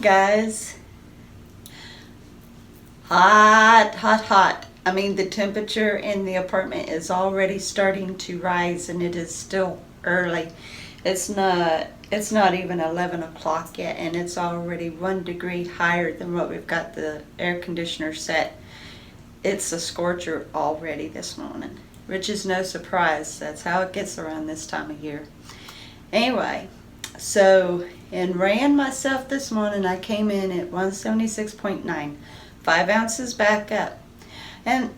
guys. Hot, hot, hot. I mean, the temperature in the apartment is already starting to rise, and it is still early. It's not even 11 o'clock yet, and it's already 1 degree higher than what we've got the air conditioner set. It's a scorcher already this morning, which is no surprise. That's how it gets around this time of year. Anyway, so in weighing myself this morning, I came in at 176.9, 5 ounces back up. And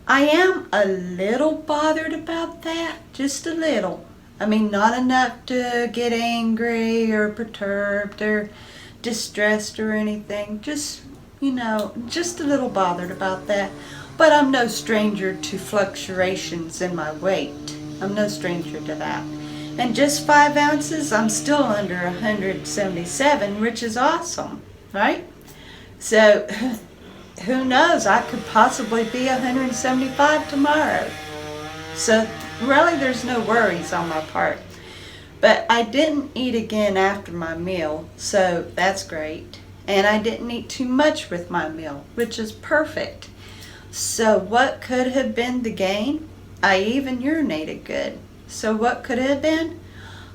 I am a little bothered about that, just a little. I mean, not enough to get angry or perturbed or distressed or anything. Just, just a little bothered about that. But I'm no stranger to fluctuations in my weight. I'm no stranger to that. And just 5 ounces, I'm still under 177, which is awesome, right? So, who knows? I could possibly be 175 tomorrow. So, really, there's no worries on my part. But I didn't eat again after my meal, so that's great. And I didn't eat too much with my meal, which is perfect. So, what could have been the gain? I even urinated good. So what could it have been?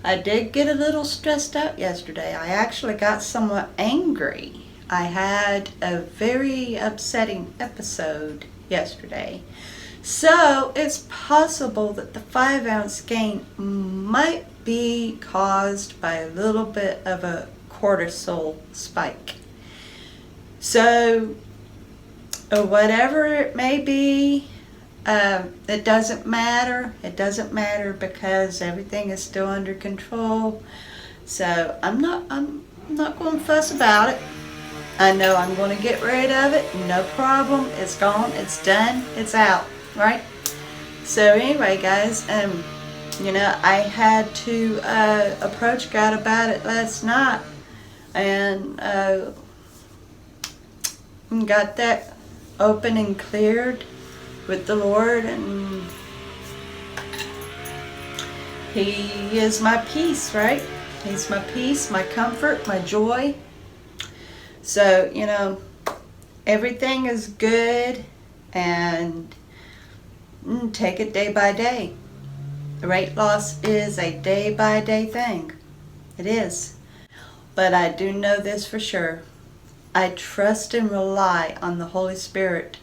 I did get a little stressed out yesterday. I actually got somewhat angry. I had a very upsetting episode yesterday. So it's possible that the 5 ounce gain might be caused by a little bit of a cortisol spike. So whatever it may be, it doesn't matter. It doesn't matter because everything is still under control. So I'm not going to fuss about it. I know I'm going to get rid of it. No problem. It's gone. It's done. It's out. Right? So anyway, guys, I had to approach God about it last night, and got that open and cleared with the Lord, and He is my peace, right? He's my peace, my comfort, my joy. So, everything is good, and take it day by day. Weight loss is a day by day thing. It is. But I do know this for sure. I trust and rely on the Holy Spirit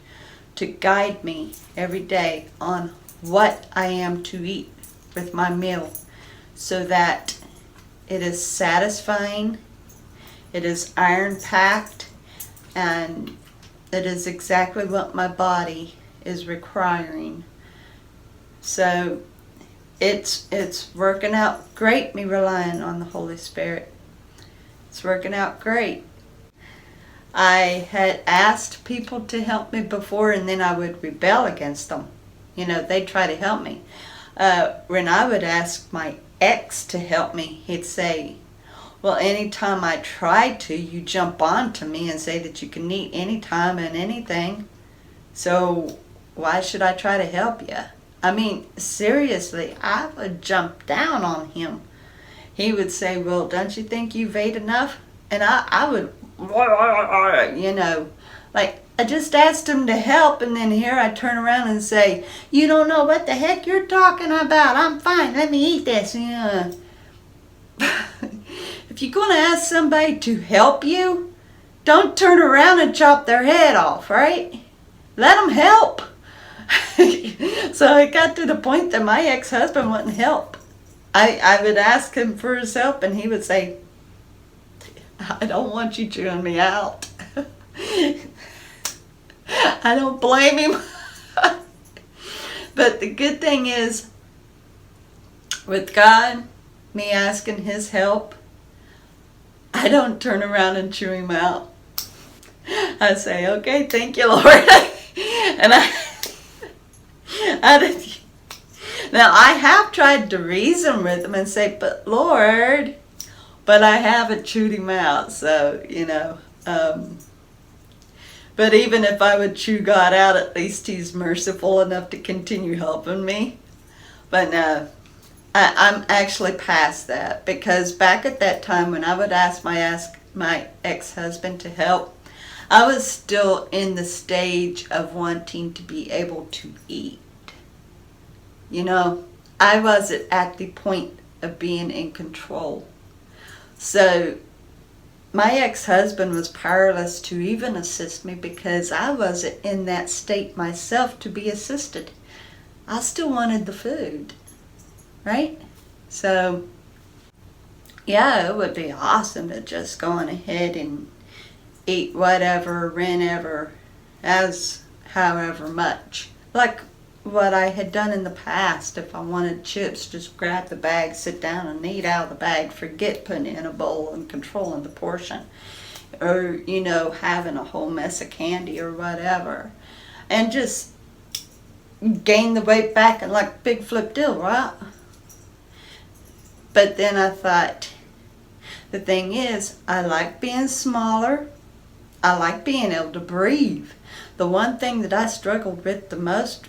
to guide me every day on what I am to eat with my meal, so that it is satisfying, it is iron packed, and it is exactly what my body is requiring. So it's working out great, me relying on the Holy Spirit. It's working out great. I had asked people to help me before, and then I would rebel against them. They'd try to help me. When I would ask my ex to help me, he'd say, well, anytime I try to, you jump on to me and say that you can eat anytime and anything. So why should I try to help you? I mean, seriously, I would jump down on him. He would say, well, don't you think you've ate enough? And I would, like, I just asked him to help, and then here I turn around and say, you don't know what the heck you're talking about. I'm fine. Let me eat this. If you're going to ask somebody to help you, don't turn around and chop their head off, right? Let them help. So it got to the point that my ex-husband wouldn't help. I would ask him for his help, and he would say, I don't want you chewing me out. I don't blame him. But the good thing is, with God, me asking His help, I don't turn around and chew him out. I say, okay, thank you, Lord. And now I have tried to reason with him and say, but Lord, but I haven't chewed him out. So, but even if I would chew God out, at least He's merciful enough to continue helping me. But no, I'm actually past that, because back at that time when I would ask my my ex-husband to help, I was still in the stage of wanting to be able to eat. You know, I wasn't at the point of being in control. So my ex-husband was powerless to even assist me because I wasn't in that state myself to be assisted. I still wanted the food, right? So, yeah, it would be awesome to just go on ahead and eat whatever, whenever, as however much. Like what I had done in the past. If I wanted chips, just grab the bag, sit down and eat out of the bag, forget putting it in a bowl and controlling the portion. Or, you know, having a whole mess of candy or whatever. And just gain the weight back and like big flip deal, right? But then I thought, the thing is, I like being smaller. I like being able to breathe. The one thing that I struggled with the most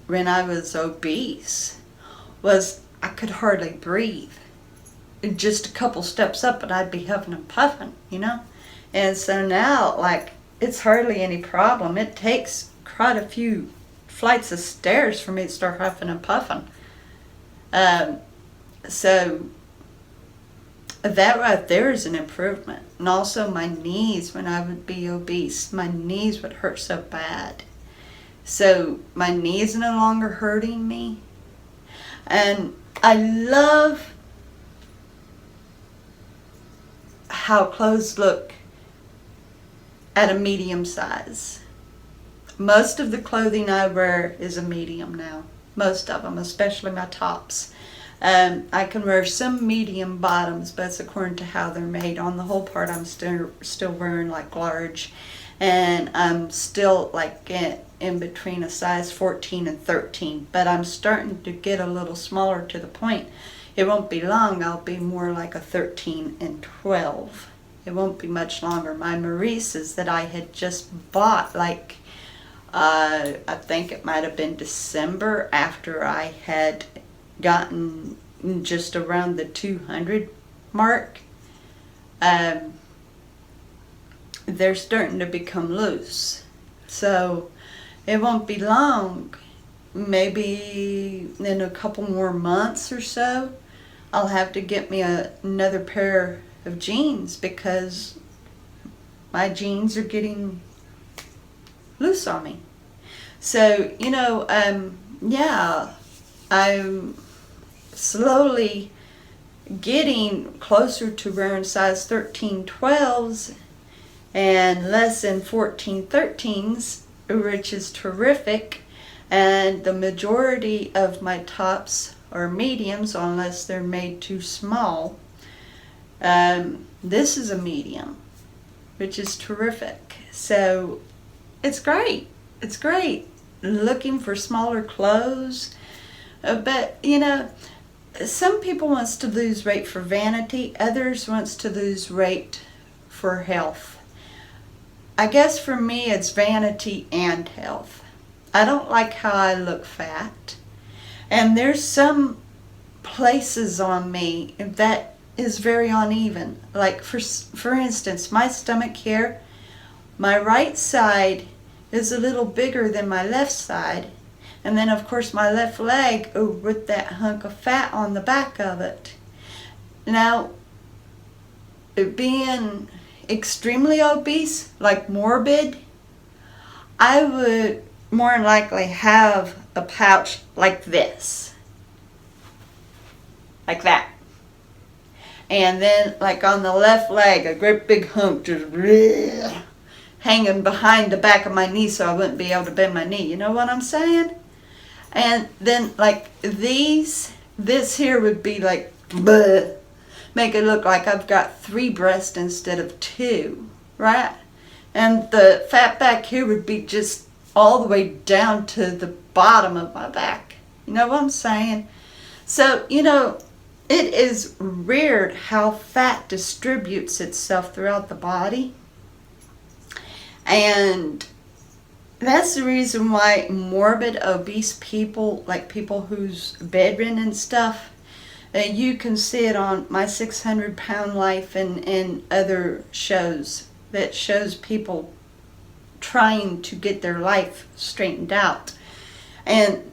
when I was obese was I could hardly breathe. Just a couple steps up and I'd be huffing and puffing, you know? And so now, like, it's hardly any problem. It takes quite a few flights of stairs for me to start huffing and puffing. So that right there is an improvement. And also my knees, when I would be obese, my knees would hurt so bad. So my knees are no longer hurting me. And I love how clothes look at a medium size. Most of the clothing I wear is a medium now. Most of them, especially my tops. I can wear some medium bottoms, but it's according to how they're made. On the whole part, I'm still wearing like large. And I'm still like in between a size 14 and 13. But I'm starting to get a little smaller to the point. It won't be long, I'll be more like a 13 and 12. It won't be much longer. My Maurices that I had just bought, like, I think it might have been December after I had gotten just around the 200 mark, they're starting to become loose. So it won't be long, maybe in a couple more months or so, I'll have to get me another pair of jeans because my jeans are getting loose on me. So, you know, yeah, I'm slowly getting closer to wearing size 13 12s and less than 14 13s, which is terrific. And the majority of my tops are mediums unless they're made too small. This is a medium, which is terrific. So it's great. It's great looking for smaller clothes. But, you know, some people wants to lose weight for vanity. Others wants to lose weight for health. I guess for me it's vanity and health. I don't like how I look fat. And there's some places on me that is very uneven. Like for instance, my stomach here, my right side is a little bigger than my left side. And then of course my left leg with that hunk of fat on the back of it. Now, being extremely obese, like morbid, I would more than likely have a pouch like this. Like that. And then like on the left leg, a great big hunk just hanging behind the back of my knee so I wouldn't be able to bend my knee. You know what I'm saying? And then like this here would be like, bleh, make it look like I've got 3 breasts instead of 2, right? And the fat back here would be just all the way down to the bottom of my back. You know what I'm saying? So, you know, it is weird how fat distributes itself throughout the body. And that's the reason why morbid obese people, like people who's bedridden and stuff, You can see it on My 600 Pound Life and other shows that shows people trying to get their life straightened out. And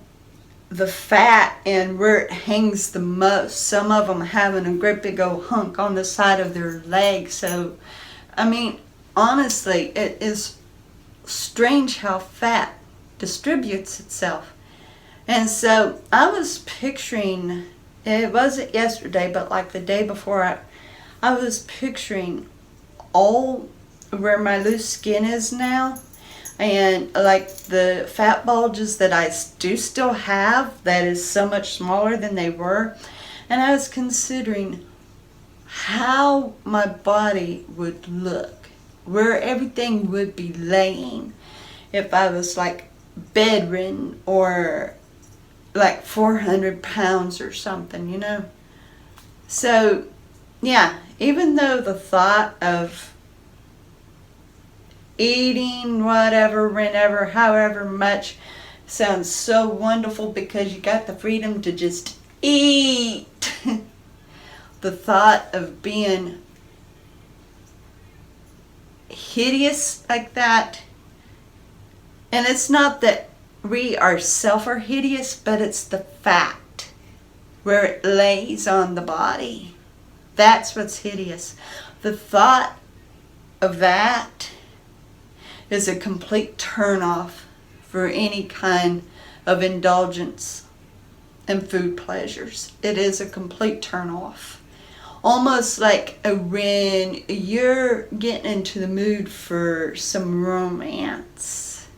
the fat and where it hangs the most, some of them having a great big old hunk on the side of their leg. So, I mean, honestly, it is strange how fat distributes itself. And so I was picturing, it wasn't yesterday, but like the day before, I was picturing all where my loose skin is now, and like the fat bulges that I do still have, that is so much smaller than they were. And I was considering how my body would look, where everything would be laying if I was like bedridden or like 400 pounds or something, you know. So yeah, even though the thought of eating whatever, whenever, however much sounds so wonderful because you got the freedom to just eat, the thought of being hideous like that, and it's not that we ourselves are hideous, but it's the fat where it lays on the body. That's what's hideous. The thought of that is a complete turnoff for any kind of indulgence and food pleasures. It is a complete turnoff. Almost like when you're getting into the mood for some romance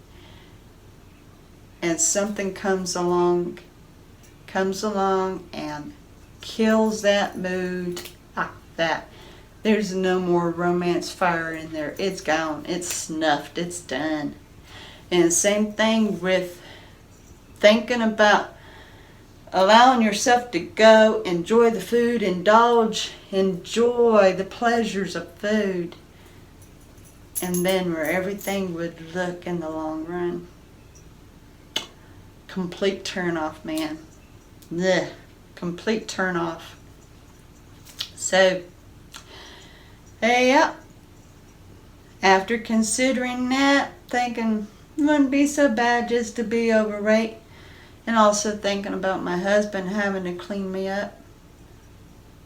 and something comes along and kills that mood like that. There's no more romance fire in there. It's gone. It's snuffed. It's done. And same thing with thinking about allowing yourself to go enjoy the food, enjoy the pleasures of food, and then where everything would look in the long run. Complete turn off, man. Ugh. Complete turn off. So, yeah. After considering that, thinking it wouldn't be so bad just to be overweight, and also thinking about my husband having to clean me up.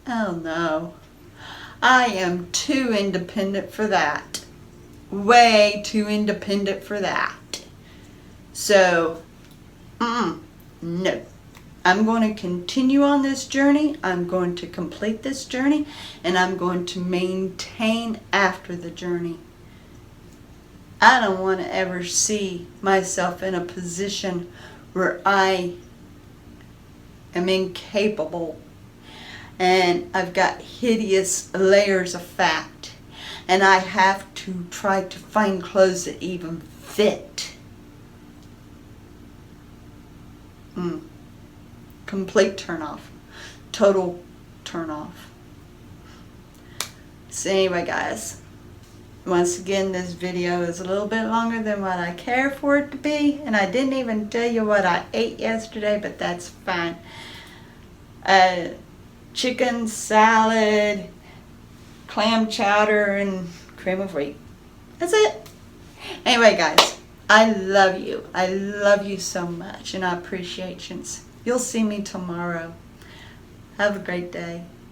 Oh no. I am too independent for that. Way too independent for that. So, no. I'm going to continue on this journey. I'm going to complete this journey, and I'm going to maintain after the journey. I don't want to ever see myself in a position where I am incapable and I've got hideous layers of fat and I have to try to find clothes that even fit. Complete turn off. Total turn off. So anyway, guys, once again, this video is a little bit longer than what I care for it to be, and I didn't even tell you what I ate yesterday, but that's fine. Chicken salad, clam chowder, and cream of wheat. That's it. Anyway, guys, I love you. I love you so much, and I appreciate you. You'll see me tomorrow. Have a great day.